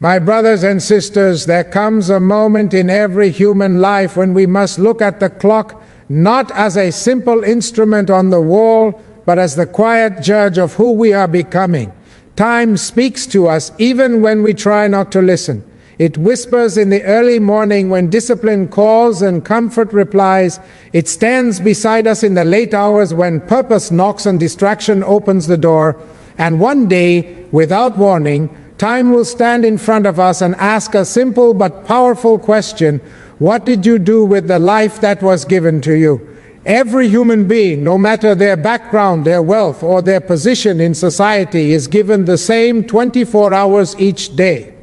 My brothers and sisters, there comes a moment in every human life when we must look at the clock not as a simple instrument on the wall, but as the quiet judge of who we are becoming. Time speaks to us even when we try not to listen. It whispers in the early morning when discipline calls and comfort replies. It stands beside us in the late hours when purpose knocks and distraction opens the door. And one day, without warning, time will stand in front of us and ask a simple but powerful question: what did you do with the life that was given to you? Every human being, no matter their background, their wealth, or their position in society, is given the same 24 hours each day.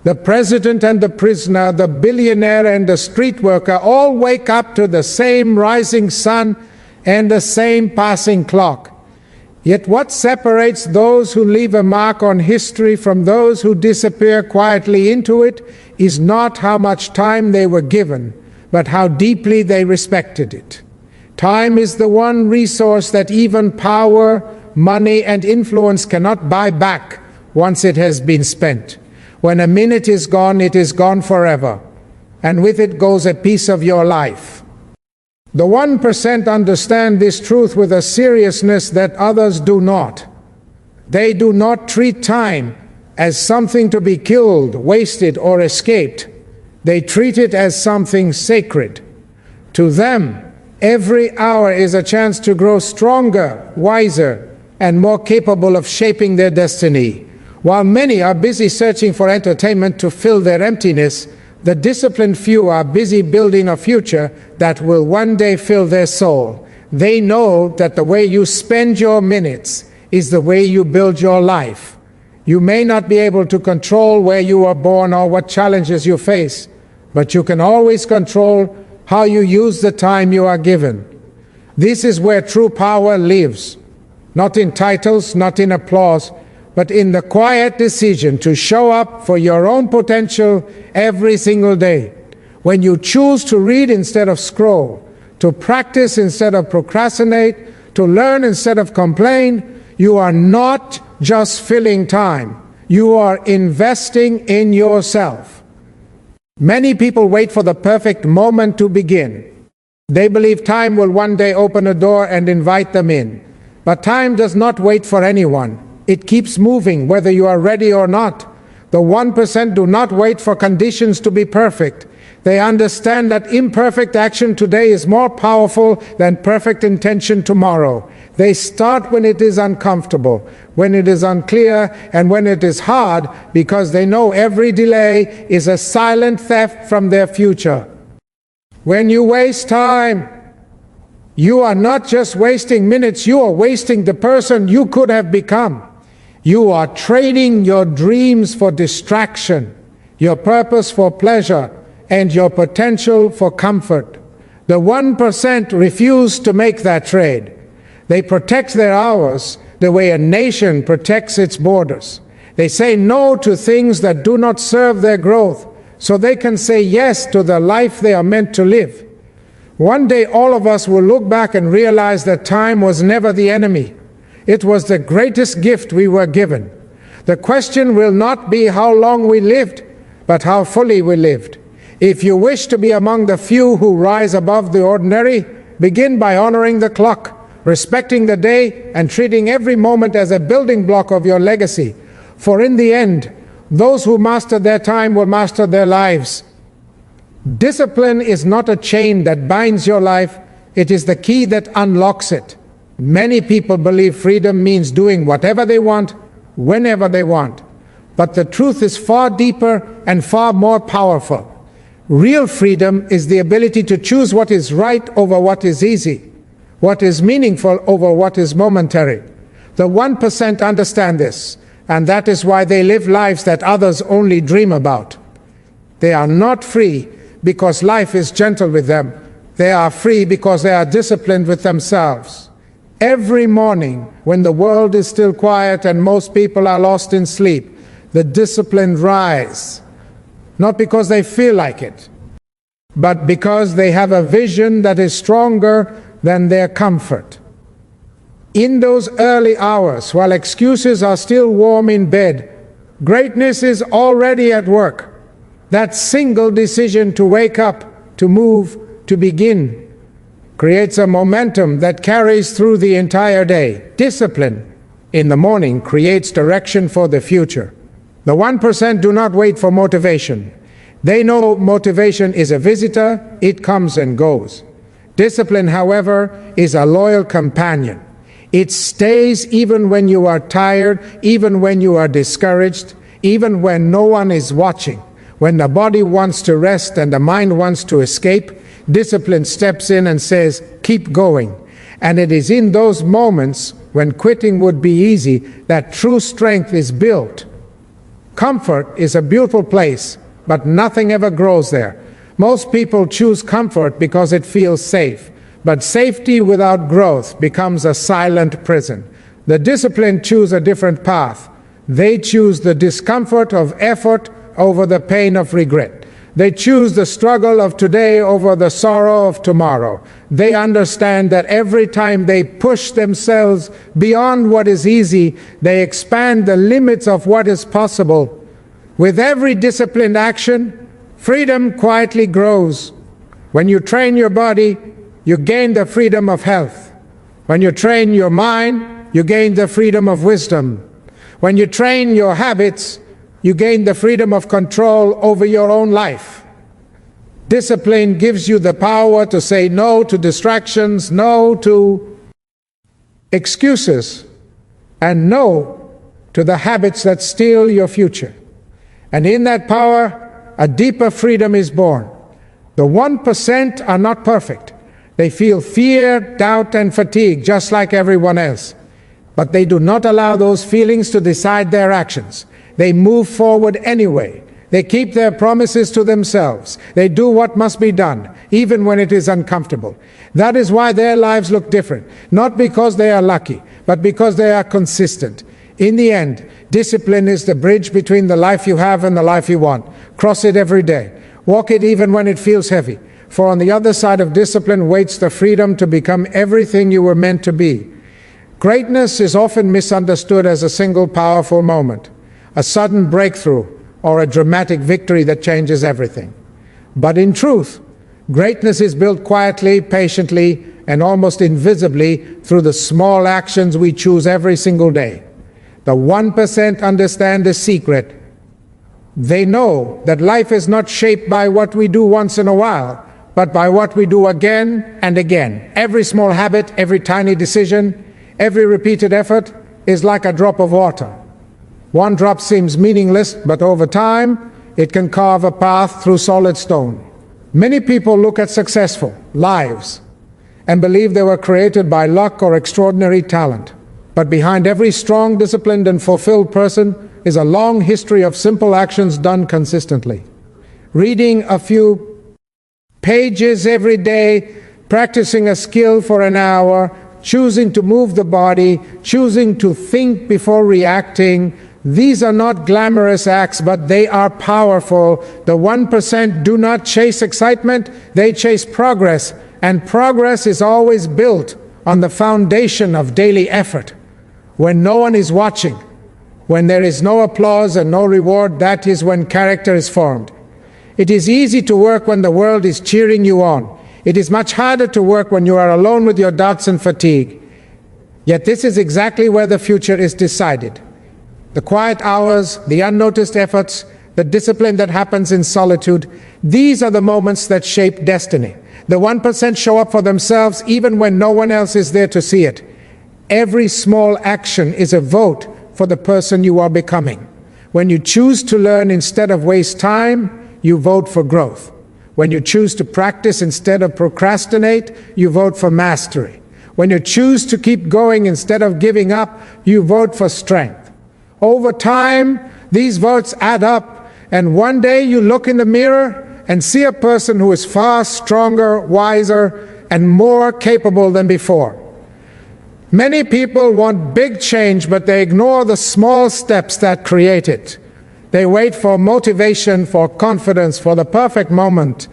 The president and the prisoner, the billionaire and the street worker all wake up to the same rising sun and the same passing clock. Yet what separates those who leave a mark on history from those who disappear quietly into it is not how much time they were given, but how deeply they respected it. Time is the one resource that even power, money, and influence cannot buy back once it has been spent. When a minute is gone, it is gone forever, and with it goes a piece of your life. The 1% understand this truth with a seriousness that others do not. They do not treat time as something to be killed, wasted, or escaped. They treat it as something sacred. To them, every hour is a chance to grow stronger, wiser, and more capable of shaping their destiny. While many are busy searching for entertainment to fill their emptiness, the disciplined few are busy building a future that will one day fill their soul. They know that the way you spend your minutes is the way you build your life. You may not be able to control where you were born or what challenges you face, but you can always control how you use the time you are given. This is where true power lives, not in titles, not in applause, but in the quiet decision to show up for your own potential every single day. When you choose to read instead of scroll, to practice instead of procrastinate, to learn instead of complain, you are not just filling time. You are investing in yourself. Many people wait for the perfect moment to begin. They believe time will one day open a door and invite them in. But time does not wait for anyone. It keeps moving whether you are ready or not. The 1% do not wait for conditions to be perfect. They understand that imperfect action today is more powerful than perfect intention tomorrow. They start when it is uncomfortable, when it is unclear, and when it is hard, because they know every delay is a silent theft from their future. When you waste time, you are not just wasting minutes, you are wasting the person you could have become. You are trading your dreams for distraction, your purpose for pleasure, and your potential for comfort. The 1% refuse to make that trade. They protect their hours the way a nation protects its borders. They say no to things that do not serve their growth, so they can say yes to the life they are meant to live. One day all of us will look back and realize that time was never the enemy. It was the greatest gift we were given. The question will not be how long we lived, but how fully we lived. If you wish to be among the few who rise above the ordinary, begin by honoring the clock, respecting the day, and treating every moment as a building block of your legacy. For in the end, those who master their time will master their lives. Discipline is not a chain that binds your life, it is the key that unlocks it. Many people believe freedom means doing whatever they want, whenever they want. But the truth is far deeper and far more powerful. Real freedom is the ability to choose what is right over what is easy, what is meaningful over what is momentary. The 1% understand this, and that is why they live lives that others only dream about. They are not free because life is gentle with them. They are free because they are disciplined with themselves. Every morning, when the world is still quiet and most people are lost in sleep, the disciplined rise, not because they feel like it, but because they have a vision that is stronger than their comfort. In those early hours, while excuses are still warm in bed, Greatness is already at work. That single decision to wake up, to move, to begin, creates a momentum that carries through the entire day. Discipline in the morning creates direction for the future. The 1% do not wait for motivation. They know motivation is a visitor, it comes and goes. Discipline, however, is a loyal companion. It stays even when you are tired, even when you are discouraged, even when no one is watching. When the body wants to rest and the mind wants to escape, discipline steps in and says, keep going. And it is in those moments when quitting would be easy that true strength is built. Comfort is a beautiful place, but nothing ever grows there. Most people choose comfort because it feels safe. But safety without growth becomes a silent prison. The disciplined choose a different path. They choose the discomfort of effort over the pain of regret. They choose the struggle of today over the sorrow of tomorrow. They understand that every time they push themselves beyond what is easy, they expand the limits of what is possible. With every disciplined action, freedom quietly grows. When you train your body, you gain the freedom of health. When you train your mind, you gain the freedom of wisdom. When you train your habits, you gain the freedom of control over your own life. Discipline gives you the power to say no to distractions, no to excuses, and no to the habits that steal your future. And in that power, a deeper freedom is born. The 1% are not perfect. They feel fear, doubt, and fatigue just like everyone else. But they do not allow those feelings to decide their actions. They move forward anyway. They keep their promises to themselves. They do what must be done, even when it is uncomfortable. That is why their lives look different. Not because they are lucky, but because they are consistent. In the end, discipline is the bridge between the life you have and the life you want. Cross it every day. Walk it even when it feels heavy. For on the other side of discipline waits the freedom to become everything you were meant to be. Greatness is often misunderstood as a single powerful moment, a sudden breakthrough, or a dramatic victory that changes everything. But in truth, greatness is built quietly, patiently, and almost invisibly through the small actions we choose every single day. The 1% understand the secret. They know that life is not shaped by what we do once in a while, but by what we do again and again. Every small habit, every tiny decision, every repeated effort is like a drop of water. One drop seems meaningless, but over time, it can carve a path through solid stone. Many people look at successful lives and believe they were created by luck or extraordinary talent. But behind every strong, disciplined, and fulfilled person is a long history of simple actions done consistently. Reading a few pages every day, practicing a skill for an hour, choosing to move the body, choosing to think before reacting. These are not glamorous acts, but they are powerful. The 1% do not chase excitement, they chase progress. And progress is always built on the foundation of daily effort. When no one is watching, when there is no applause and no reward, that is when character is formed. It is easy to work when the world is cheering you on. It is much harder to work when you are alone with your doubts and fatigue. Yet this is exactly where the future is decided. The quiet hours, the unnoticed efforts, the discipline that happens in solitude, these are the moments that shape destiny. The 1% show up for themselves even when no one else is there to see it. Every small action is a vote for the person you are becoming. When you choose to learn instead of waste time, you vote for growth. When you choose to practice instead of procrastinate, you vote for mastery. When you choose to keep going instead of giving up, you vote for strength. Over time, these votes add up, and one day you look in the mirror and see a person who is far stronger, wiser, and more capable than before. Many people want big change, but they ignore the small steps that create it. They wait for motivation, for confidence, for the perfect moment.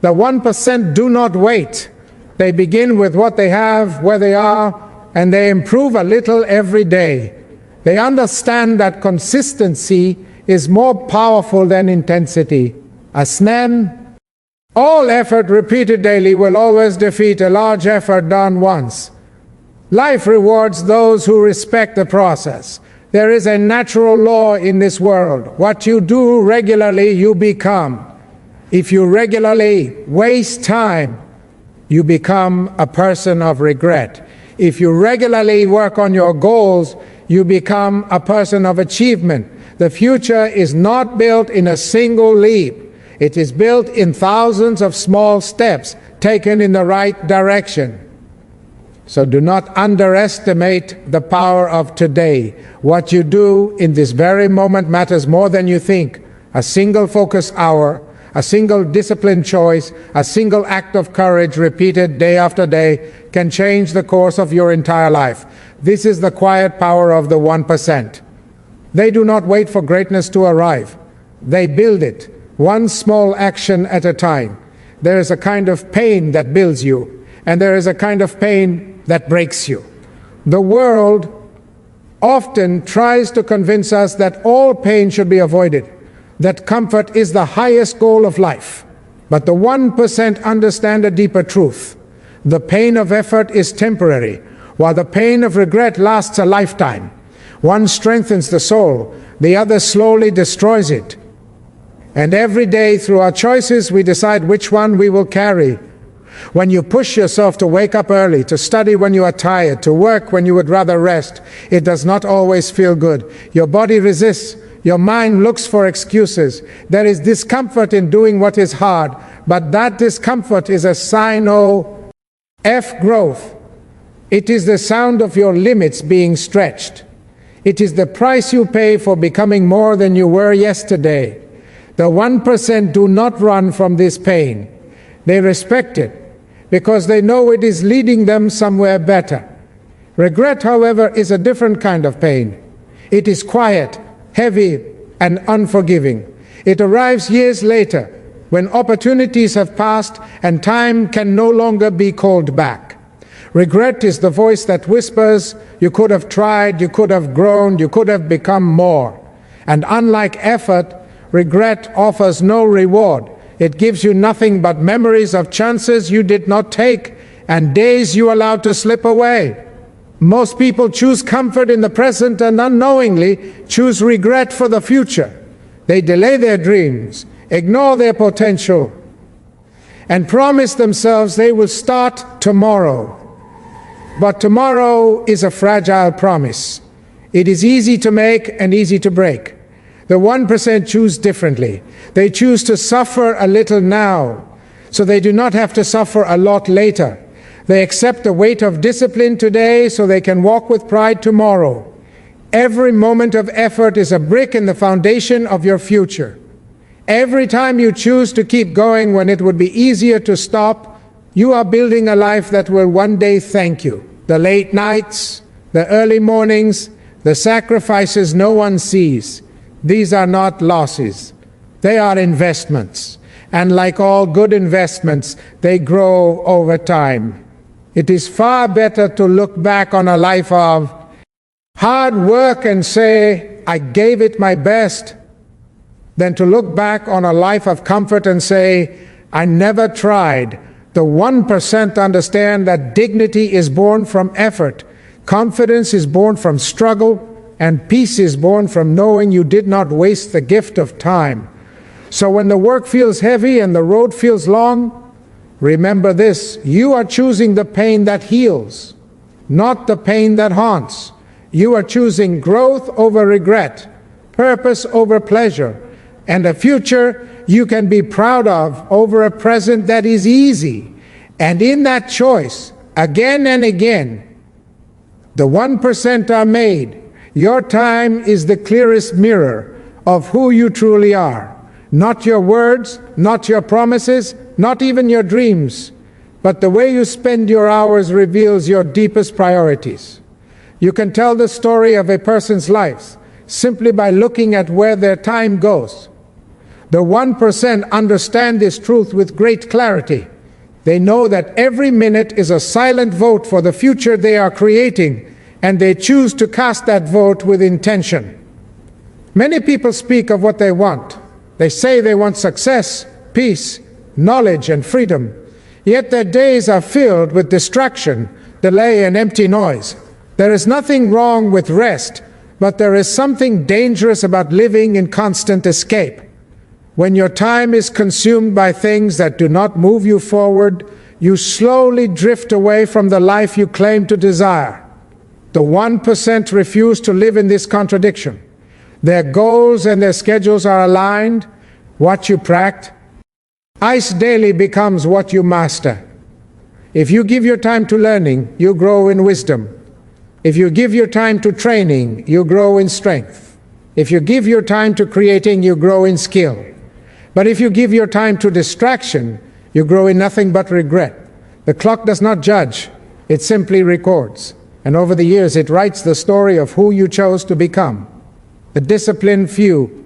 The 1% do not wait. They begin with what they have, where they are, and they improve a little every day. They understand that consistency is more powerful than intensity. All effort repeated daily will always defeat a large effort done once. Life rewards those who respect the process. There is a natural law in this world. What you do regularly, you become. If you regularly waste time, you become a person of regret. If you regularly work on your goals, you become a person of achievement. The future is not built in a single leap. It is built in thousands of small steps taken in the right direction. So do not underestimate the power of today. What you do in this very moment matters more than you think. A single focus hour, a single disciplined choice, a single act of courage repeated day after day can change the course of your entire life. This is the quiet power of the 1%. They do not wait for greatness to arrive. They build it, one small action at a time. There is a kind of pain that builds you, and there is a kind of pain that breaks you. The world often tries to convince us that all pain should be avoided, that comfort is the highest goal of life. But the 1% understand a deeper truth. The pain of effort is temporary, while the pain of regret lasts a lifetime. One strengthens the soul, the other slowly destroys it. And every day through our choices we decide which one we will carry. When you push yourself to wake up early, to study when you are tired, to work when you would rather rest, it does not always feel good. Your body resists. Your mind looks for excuses. There is discomfort in doing what is hard, but that discomfort is a sign of growth. It is the sound of your limits being stretched. It is the price you pay for becoming more than you were yesterday. The 1% do not run from this pain. They respect it because they know it is leading them somewhere better. Regret, however, is a different kind of pain. It is quiet, heavy, and unforgiving. It arrives years later when opportunities have passed and time can no longer be called back. Regret is the voice that whispers, you could have tried, you could have grown, you could have become more. And unlike effort, regret offers no reward. It gives you nothing but memories of chances you did not take and days you allowed to slip away. Most people choose comfort in the present and unknowingly choose regret for the future. They delay their dreams, ignore their potential, and promise themselves they will start tomorrow. But tomorrow is a fragile promise. It is easy to make and easy to break. The 1% choose differently. They choose to suffer a little now, so they do not have to suffer a lot later. They accept the weight of discipline today so they can walk with pride tomorrow. Every moment of effort is a brick in the foundation of your future. Every time you choose to keep going when it would be easier to stop, you are building a life that will one day thank you. The late nights, the early mornings, the sacrifices no one sees. These are not losses. They are investments. And like all good investments, they grow over time. It is far better to look back on a life of hard work and say, I gave it my best, than to look back on a life of comfort and say, I never tried. The 1% understand that dignity is born from effort, confidence is born from struggle, and peace is born from knowing you did not waste the gift of time. So when the work feels heavy and the road feels long, remember this: you are choosing the pain that heals, not the pain that haunts. You are choosing growth over regret, purpose over pleasure, and a future you can be proud of over a present that is easy. And in that choice, again and again, the 1% are made. Your time is the clearest mirror of who you truly are. Not your words, not your promises, not even your dreams, but the way you spend your hours reveals your deepest priorities. You can tell the story of a person's life simply by looking at where their time goes. The 1% understand this truth with great clarity. They know that every minute is a silent vote for the future they are creating, and they choose to cast that vote with intention. Many people speak of what they want. They say they want success, peace, knowledge, and freedom. Yet their days are filled with distraction, delay, and empty noise. There is nothing wrong with rest, but there is something dangerous about living in constant escape. When your time is consumed by things that do not move you forward, you slowly drift away from the life you claim to desire. The 1% refuse to live in this contradiction. Their goals and their schedules are aligned. What you practice daily becomes what you master. If you give your time to learning, you grow in wisdom. If you give your time to training, you grow in strength. If you give your time to creating, you grow in skill. But if you give your time to distraction, you grow in nothing but regret. The clock does not judge, it simply records. And over the years, it writes the story of who you chose to become. The disciplined few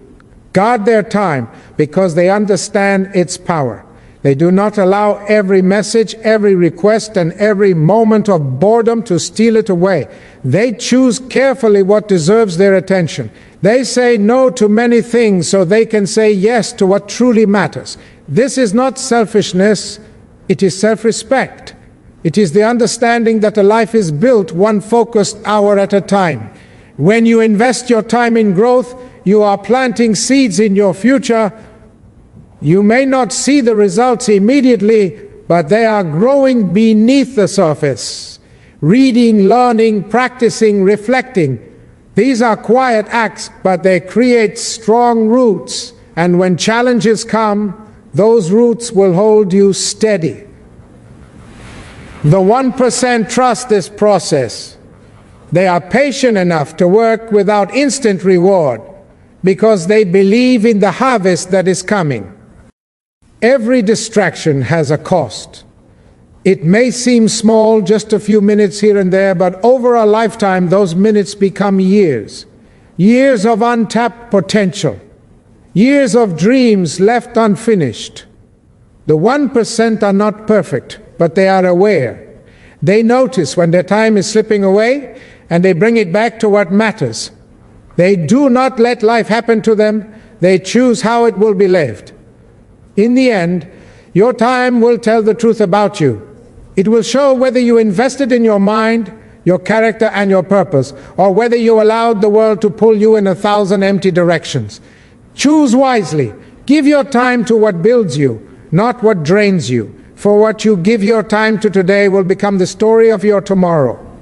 guard their time because they understand its power. They do not allow every message, every request, and every moment of boredom to steal it away. They choose carefully what deserves their attention. They say no to many things so they can say yes to what truly matters. This is not selfishness, it is self-respect. It is the understanding that a life is built one focused hour at a time. When you invest your time in growth, you are planting seeds in your future. You may not see the results immediately, but they are growing beneath the surface. Reading, learning, practicing, reflecting. These are quiet acts, but they create strong roots. And when challenges come, those roots will hold you steady. The 1% trust this process. They are patient enough to work without instant reward because they believe in the harvest that is coming. Every distraction has a cost. It may seem small, just a few minutes here and there, but over a lifetime, those minutes become years. Years of untapped potential. Years of dreams left unfinished. The 1% are not perfect, but they are aware. They notice when their time is slipping away, and they bring it back to what matters. They do not let life happen to them. They choose how it will be lived. In the end, your time will tell the truth about you. It will show whether you invested in your mind, your character, and your purpose, or whether you allowed the world to pull you in 1,000 empty directions. Choose wisely. Give your time to what builds you, not what drains you. For what you give your time to today will become the story of your tomorrow.